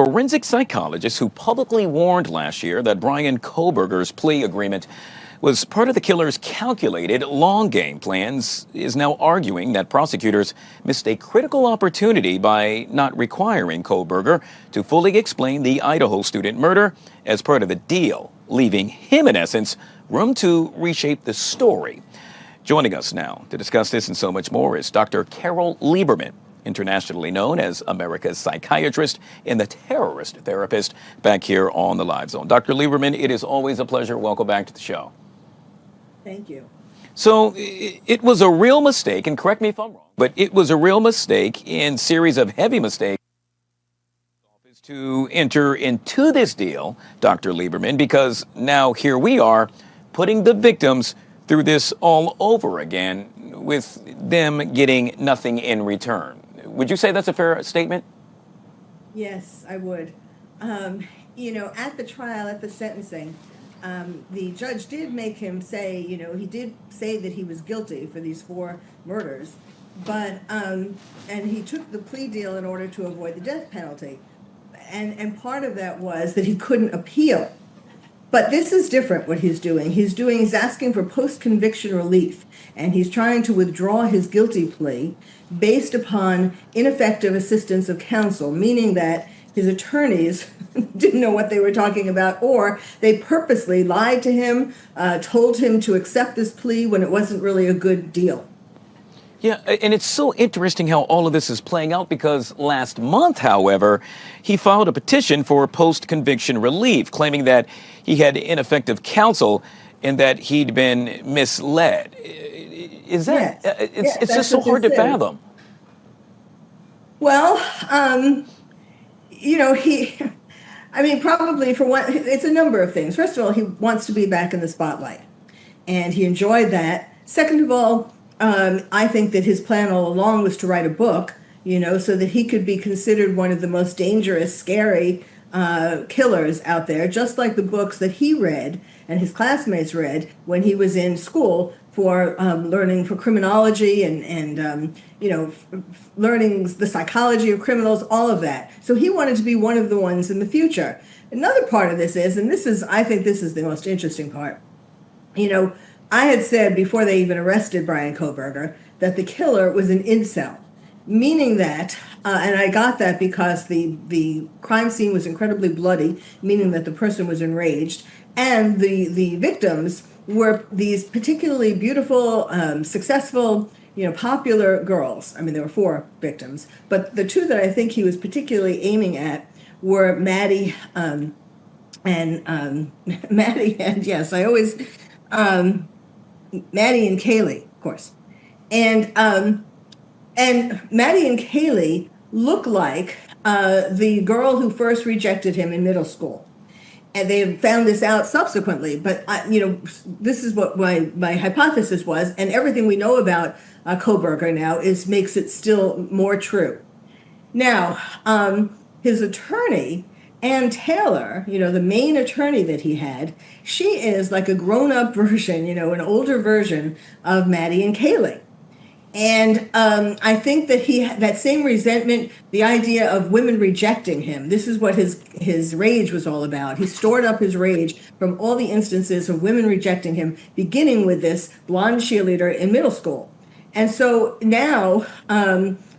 forensic psychologist who publicly warned last year that Bryan Kohberger's plea agreement was part of the killer's calculated long game plans is now arguing that prosecutors missed a critical opportunity by not requiring Kohberger to fully explain the Idaho student murder as part of the deal, leaving him, in essence, room to reshape the story. Joining us now to discuss this and so much more is Dr. Carole Lieberman, internationally known as America's Psychiatrist and the terrorist therapist, back here on the Live Zone. Dr. Lieberman, it is always a pleasure. Welcome back to the show. Thank you. So it was a real mistake, and correct me if I'm wrong, but it was a real mistake in series of heavy mistakes to enter into this deal, Dr. Lieberman, because now here we are putting the victims through this all over again with them getting nothing in return. Would you say that's a fair statement? Yes, I would. At the trial, at the sentencing, the judge did make him say, he did say that he was guilty for these 4 murders, but, and he took the plea deal in order to avoid the death penalty. And part of that was that he couldn't appeal. But this is different, what he's doing. He's asking for post-conviction relief, and he's trying to withdraw his guilty plea based upon ineffective assistance of counsel, meaning that his attorneys didn't know what they were talking about, or they purposely lied to him, told him to accept this plea when it wasn't really a good deal. Yeah, and it's so interesting how all of this is playing out because last month, however, he filed a petition for post-conviction relief, claiming that he had ineffective counsel and that he'd been misled. Is that, yes. It's just so hard to fathom. Well, probably for one, it's a number of things. First of all, he wants to be back in the spotlight, and he enjoyed that. Second of all, I think that his plan all along was to write a book, so that he could be considered one of the most dangerous, scary killers out there, just like the books that he read and his classmates read when he was in school for learning for criminology and learning the psychology of criminals, all of that. So he wanted to be one of the ones in the future. Another part of this is, I think this is the most interesting part, I had said before they even arrested Bryan Kohberger that the killer was an incel, meaning that, and I got that because the crime scene was incredibly bloody, meaning that the person was enraged, and the victims were these particularly beautiful, successful, popular girls. I mean, there were 4 victims, but the 2 that I think he was particularly aiming at were Maddie and yes, I always... Maddie and Kaylee, of course. And Maddie and Kaylee look like the girl who first rejected him in middle school. And they found this out subsequently. But, this is what my hypothesis was. And everything we know about Kohberger now makes it still more true. Now, his attorney, Ann Taylor, the main attorney that he had, she is like a grown-up version, an older version of Maddie and Kaylee. And I think that that same resentment, the idea of women rejecting him, this is what his rage was all about. He stored up his rage from all the instances of women rejecting him, beginning with this blonde cheerleader in middle school. And so now,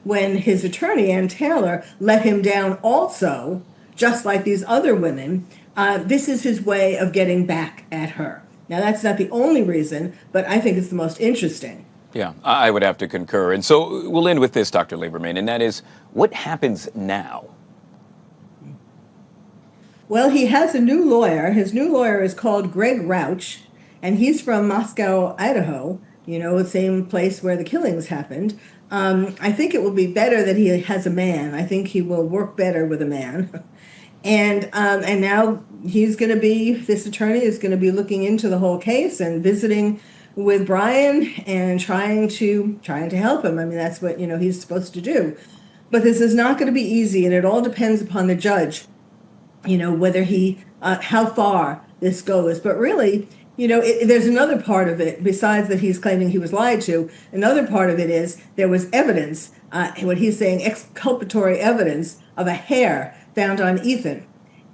when his attorney, Ann Taylor, let him down also, just like these other women, this is his way of getting back at her. Now, that's not the only reason, but I think it's the most interesting. Yeah, I would have to concur. And so we'll end with this, Dr. Lieberman, and that is, what happens now? Well, he has a new lawyer. His new lawyer is called Greg Rauch, and he's from Moscow, Idaho, the same place where the killings happened. I think it will be better that he has a man. I think he will work better with a man. And now this attorney is going to be looking into the whole case and visiting with Bryan and trying to help him. I mean, that's what, he's supposed to do. But this is not going to be easy, and it all depends upon the judge, whether how far this goes. But really, there's another part of it besides that he's claiming he was lied to. Another part of it is there was evidence, what he's saying, exculpatory evidence of a hair found on Ethan.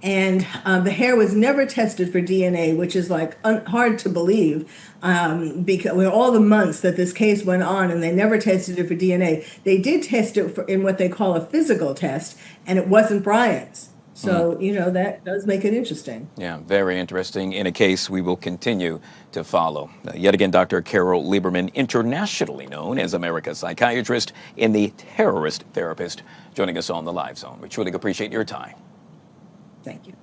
And the hair was never tested for DNA, which is like hard to believe, because with all the months that this case went on and they never tested it for DNA. They did test it in what they call a physical test, and it wasn't Bryan's. So, you know, that does make it interesting. Yeah, very interesting. In a case we will continue to follow. Yet again, Dr. Carole Lieberman, internationally known as America's Psychiatrist and the terrorist therapist, joining us on the Live Zone. We truly appreciate your time. Thank you.